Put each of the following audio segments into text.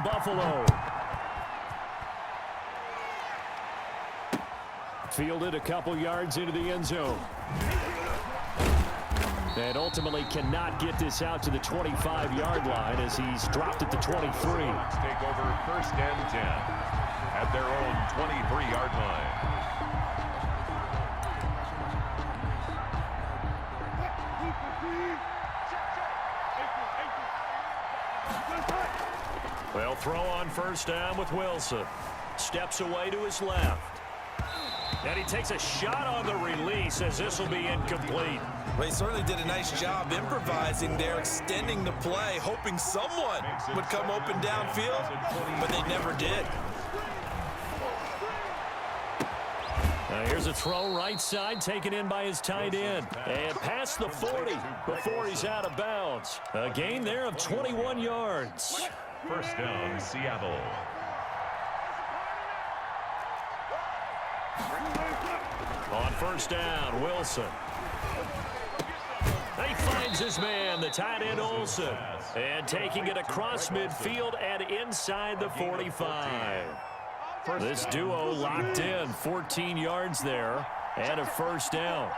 from Buffalo. Fielded a couple yards into the end zone. And ultimately cannot get this out to the 25-yard line as he's dropped at the 23. Take over 1st and 10 at their own 23-yard line. Well, throw on 1st down with Wilson. Steps away to his left. And he takes a shot on the release as this will be incomplete. Well, he certainly did a nice job improvising there, extending the play, hoping someone would come open downfield, but they never did. Here's a throw right side, taken in by his tight end. And past the 40 before he's out of bounds. A gain there of 21 yards. 1st down, Seattle. On 1st down, Wilson. He finds his man, the tight end Olsen. And taking it across midfield and inside the 45. This duo locked in, 14 yards there, and a 1st down.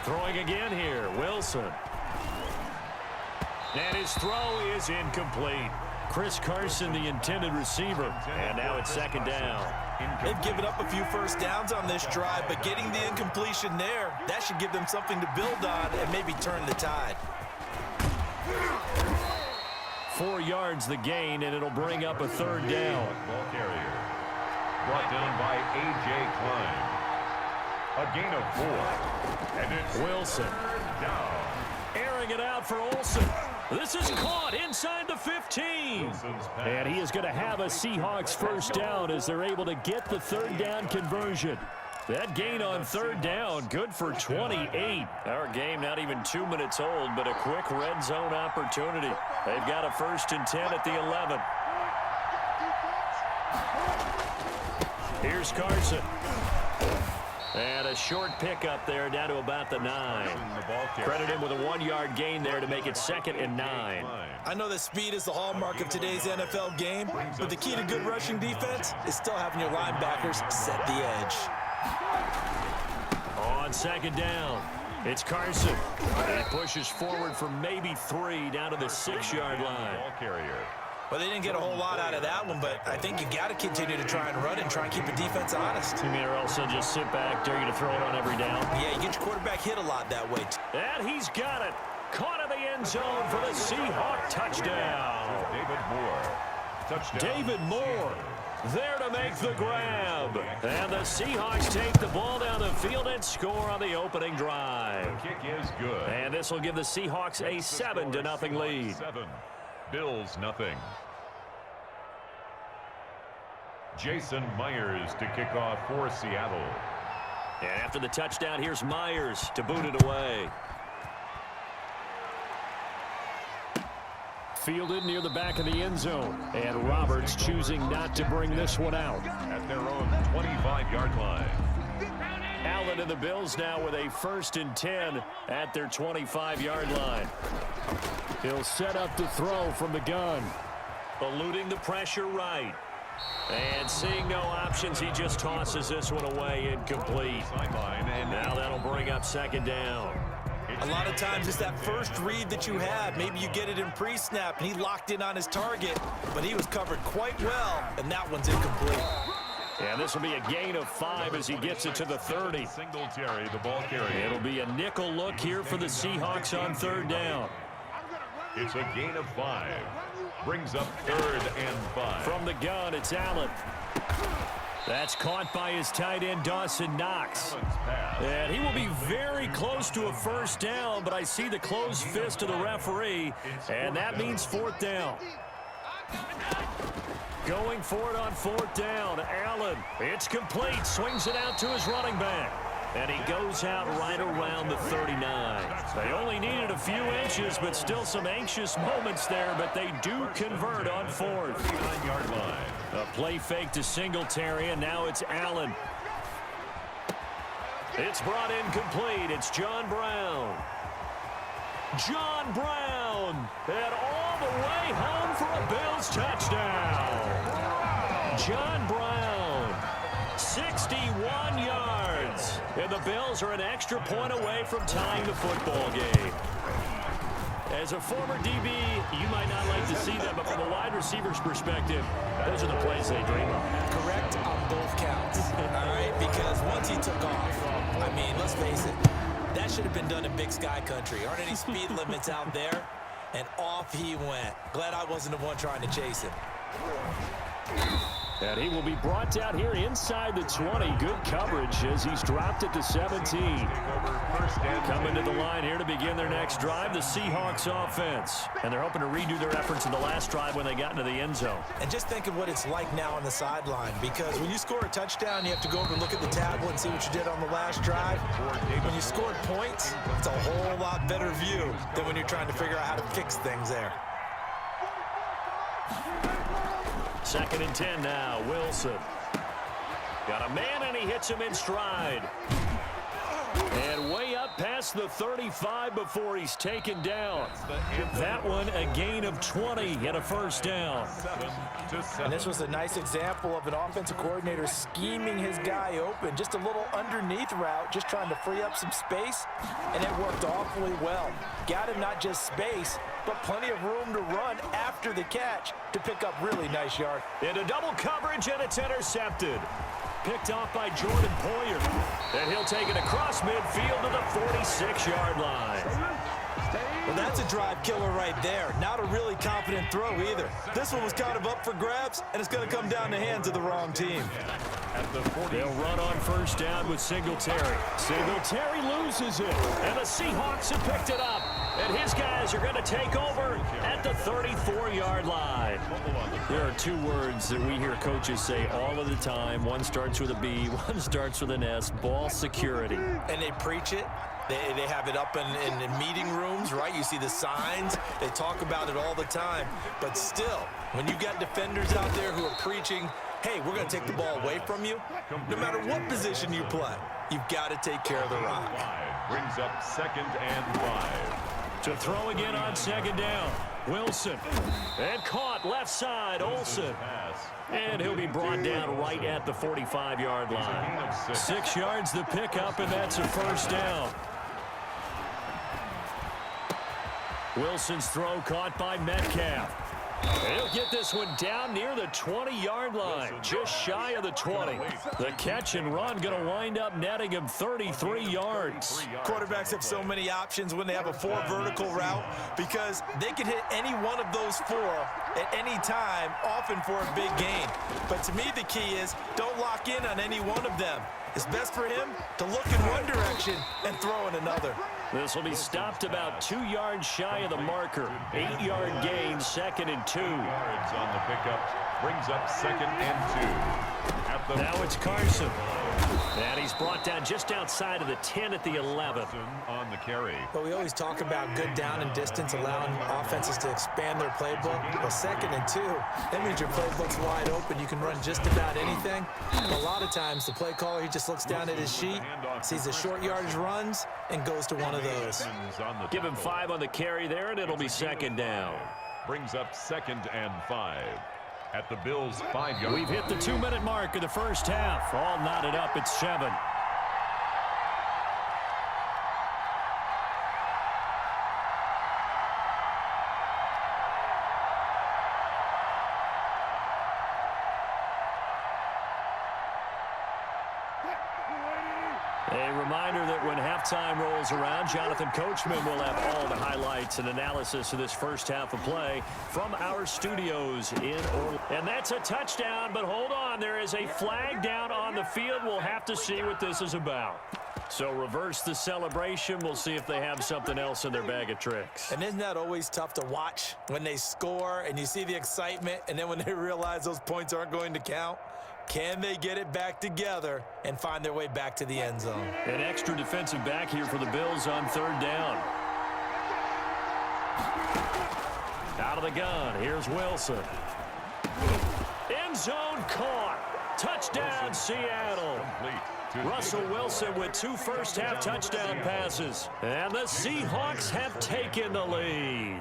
Throwing again here, Wilson. And his throw is incomplete. Chris Carson, the intended receiver, and now it's 2nd down. They've given up a few 1st downs on this drive, but getting the incompletion there, that should give them something to build on and maybe turn the tide. 4 yards the gain, and it'll bring up a 3rd down. Ball carrier. Brought down by A.J. Klein. A gain of 4. And it's Wilson. Down. Airing it out for Olsen. This is caught inside the 15. And he is going to have a Seahawks 1st down as they're able to get the 3rd down conversion. That gain on 3rd down, good for 28. Our game not even 2 minutes old, but a quick red zone opportunity. They've got a 1st and 10 at the 11. Here's Carson. And a short pickup there down to about the 9. Credit him with a 1-yard gain there to make it 2nd and 9. I know that speed is the hallmark of today's NFL game, but the key to good rushing defense is still having your linebackers set the edge. On 2nd down, it's Carson. And he pushes forward for maybe 3 down to the 6-yard line. Ball carrier. Well, they didn't get a whole lot out of that one, but I think you got to continue to try and run and try and keep the defense honest. You mean or else they'll just sit back, dare you to throw it on every down? Yeah, you get your quarterback hit a lot that way. And he's got it. Caught in the end zone for the Seahawk touchdown. David Moore. Touchdown. David Moore there to make the grab. And the Seahawks take the ball down the field and score on the opening drive. The kick is good. And this will give the Seahawks a 7-0 lead. 7. Bills nothing. Jason Myers to kick off for Seattle. And after the touchdown, here's Myers to boot it away. Fielded near the back of the end zone. And Roberts choosing not to bring this one out. At their own 25-yard line. Allen and the Bills now with a 1st and 10 at their 25-yard line. He'll set up to throw from the gun. Eluding the pressure right. And seeing no options, he just tosses this one away incomplete. And now that'll bring up 2nd down. A lot of times it's that first read that you have. Maybe you get it in pre-snap and he locked in on his target, but he was covered quite well, and that one's incomplete. And this will be a gain of 5 as he gets it to the 30. Singletary, the ball carrier. It'll be a nickel look here for the Seahawks on 3rd down. It's a gain of 5. Brings up 3rd and 5. From the gun, it's Allen. That's caught by his tight end, Dawson Knox. And he will be very close to a 1st down, but I see the closed fist of the referee, and that means 4th down. Going for it on 4th down. Allen, it's complete. Swings it out to his running back. And he goes out right around the 39. They only needed a few inches, but still some anxious moments there, but they do convert on 4th. 39-yard line. A play fake to Singletary, and now it's Allen. It's brought in complete. It's John Brown. John Brown John Brown. 61 yards. And the Bills are an extra point away from tying the football game. As a former DB, you might not like to see that, but from a wide receiver's perspective, those are the plays they dream of. Correct on both counts, all right? Because once he took off, I mean, let's face it, that should have been done in Big Sky Country. Aren't any speed limits out there? And off he went. Glad I wasn't the one trying to chase him. And he will be brought down here inside the 20. Good coverage as he's dropped it to 17. Coming to the line here to begin their next drive, the Seahawks offense. And they're hoping to redo their efforts in the last drive when they got into the end zone. And just think of what it's like now on the sideline, because when you score a touchdown, you have to go over and look at the tablet and see what you did on the last drive. When you scored points, it's a whole lot better view than when you're trying to figure out how to fix things there. 2nd and 10 now. Wilson. Got a man, and he hits him in stride. And way up past the 35 before he's taken down. That one a gain of 20 and a first down. And this was a nice example of an offensive coordinator scheming his guy open. Just a little underneath route, just trying to free up some space, and it worked awfully well. Got him not just space, but plenty of room to run after the catch to pick up really nice yard. Into double coverage, and it's intercepted. Picked off by Jordan Poyer. And he'll take it across midfield to the 46-yard line. Well, that's a drive killer right there. Not a really confident throw either. This one was kind of up for grabs, and it's going to come down the hands of the wrong team. They'll run on first down with Singletary. Singletary loses it, and the Seahawks have picked it up. And his guys are going to take over at the 34-yard line. There are two words that we hear coaches say all of the time. One starts with a B, one starts with an S, ball security. And they preach it. They have it up in meeting rooms, right? You see the signs. They talk about it all the time. But still, when you got defenders out there who are preaching, hey, we're going to take the ball away from you, no matter what position you play, you've got to take care of the rock. Brings up 2nd and 5. To throw again on 2nd down. Wilson. And caught left side, Olsen. And he'll be brought down right at the 45-yard line. 6 yards the pickup, and that's a first down. Wilson's throw caught by Metcalf. He'll get this one down near the 20-yard line, just shy of the 20. The catch and run going to wind up netting him 33 yards. Quarterbacks have so many options when they have a 4 vertical route because they can hit any one of those 4 at any time, often for a big gain. But to me, the key is don't lock in on any one of them. It's best for him to look in one direction and throw in another. This will be stopped about 2 yards shy of the marker. 8-yard gain, 2nd and 2. Yards on the pickup. Brings up 2nd and 2. Now it's Carson. And he's brought down just outside of the 10 at the 11. On the carry. But we always talk about good down and distance, allowing offenses to expand their playbook. Well, 2nd and 2, that means your playbook's wide open. You can run just about anything. But a lot of times, the play caller, he just looks down at his sheet, sees the short yardage runs, and goes to one of those. Give him 5 on the carry there, and it'll be 2nd down. Brings up 2nd and 5. At the Bills' 5-yard line. We've hit the 2-minute mark of the first half. All knotted up at 7. A reminder that when halftime rolls around, Jonathan Coachman will have all the highlights and analysis of this first half of play from our studios in Orlando. And that's a touchdown, but hold on. There is a flag down on the field. We'll have to see what this is about. So reverse the celebration. We'll see if they have something else in their bag of tricks. And isn't that always tough to watch when they score and you see the excitement, and then when they realize those points aren't going to count? Can they get it back together and find their way back to the end zone? An extra defensive back here for the Bills on 3rd down. Out of the gun, here's Wilson. End zone caught. Touchdown, Seattle. Russell Wilson with 2 first-half touchdown passes. And the Seahawks have taken the lead.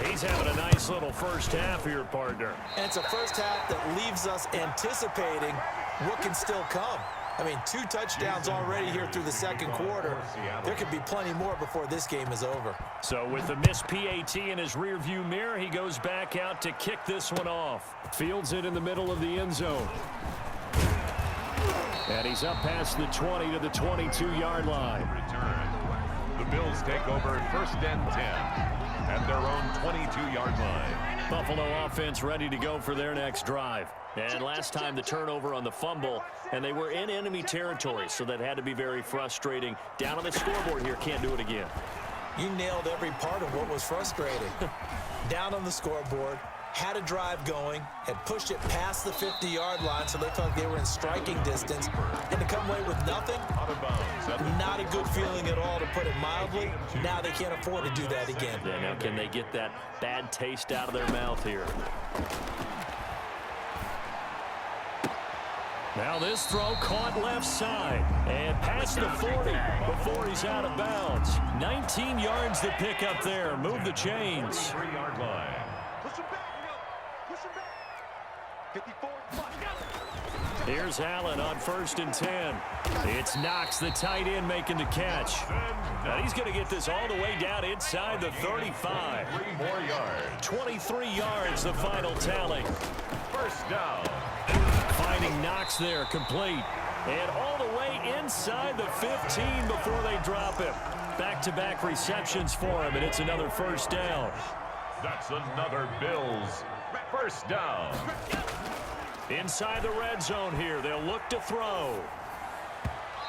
He he's having a nice little first half here, partner. And it's a first half that leaves us anticipating what can still come. I mean, 2 touchdowns already here through the second quarter. There could be plenty more before this game is over. So with the missed PAT in his rearview mirror, he goes back out to kick this one off. Fields it in the middle of the end zone. And he's up past the 20 to the 22-yard line. Return. The Bills take over 1st and 10 at their own 22-yard line. Buffalo offense ready to go for their next drive. And last time the turnover on the fumble, and they were in enemy territory, so that had to be very frustrating. Down on the scoreboard here, can't do it again. You nailed every part of what was frustrating. Down on the scoreboard, had a drive going, had pushed it past the 50-yard line, so they felt they were in striking distance, and to come away with nothing, not a good feeling at all, to put it mildly. Now they can't afford to do that again. Yeah, now can they get that bad taste out of their mouth here? Now this throw caught left side and past the 40 before he's out of bounds. 19 yards to pick up there. Move the chains. 3-yard line. Here's Allen on 1st and 10. It's Knox, the tight end, making the catch. Now he's going to get this all the way down inside the 35. 3 more yards. 23 yards, the final tally. 1st down. Finding Knox there, complete. And all the way inside the 15 before they drop him. Back-to-back receptions for him, and it's another 1st down. That's another Bills 1st down. Inside the red zone here, they'll look to throw.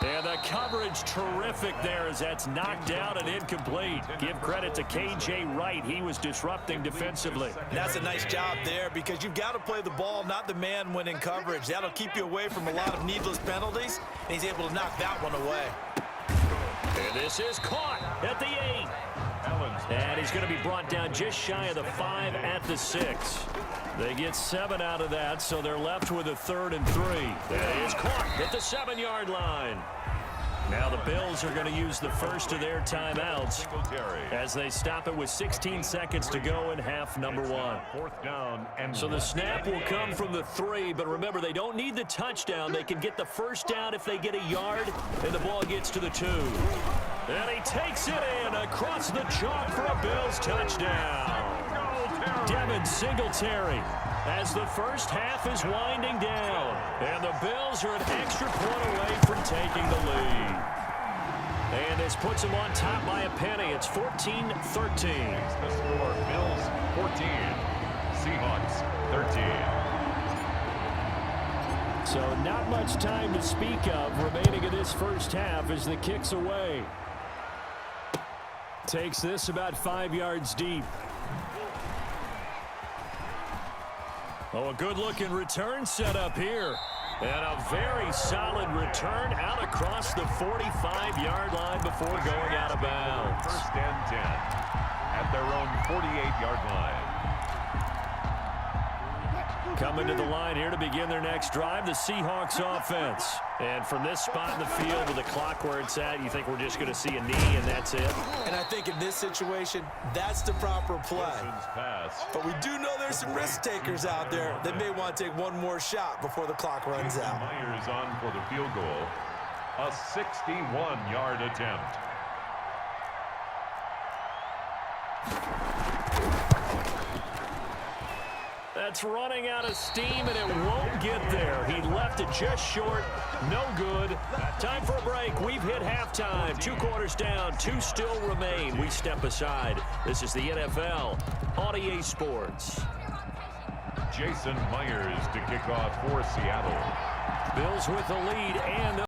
And the coverage terrific there as that's knocked down and incomplete. Give credit to K.J. Wright. He was disrupting defensively. That's a nice job there, because you've got to play the ball, not the man when in coverage. That'll keep you away from a lot of needless penalties, and he's able to knock that one away. And this is caught at the 8. And he's going to be brought down just shy of the 5 at the 6. They get 7 out of that, so they're left with a 3rd and 3. That is caught at the 7-yard line. Now the Bills are going to use the first of their timeouts as they stop it with 16 seconds to go in half number 1. 4th down. And so the snap will come from the 3, but remember, they don't need the touchdown. They can get the 1st down if they get a yard, and the ball gets to the 2. And he takes it in across the chalk for a Bills touchdown. Devin Singletary as the first half is winding down. And the Bills are an extra point away from taking the lead. And this puts them on top by a penny. It's 14-13. The score, Bills 14, Seahawks 13. So not much time to speak of remaining in this first half as the kick's away. Takes this about 5 yards deep. Oh, a good-looking return set up here. And a very solid return out across the 45-yard line before going out of bounds. 1st and 10 at their own 48-yard line. Coming to the line here to begin their next drive, the Seahawks offense. And from this spot in the field with the clock where it's at, you think we're just going to see a knee and that's it? And I think in this situation, that's the proper play. But we do know there's some risk takers out there that may want to take one more shot before the clock runs out. Myers on for the field goal. A 61-yard attempt. That's running out of steam, and it won't get there. He left it just short. No good. Time for a break. We've hit halftime. 2 quarters down. 2 still remain. We step aside. This is the NFL on EA Sports. Jason Myers to kick off for Seattle. Bills with the lead and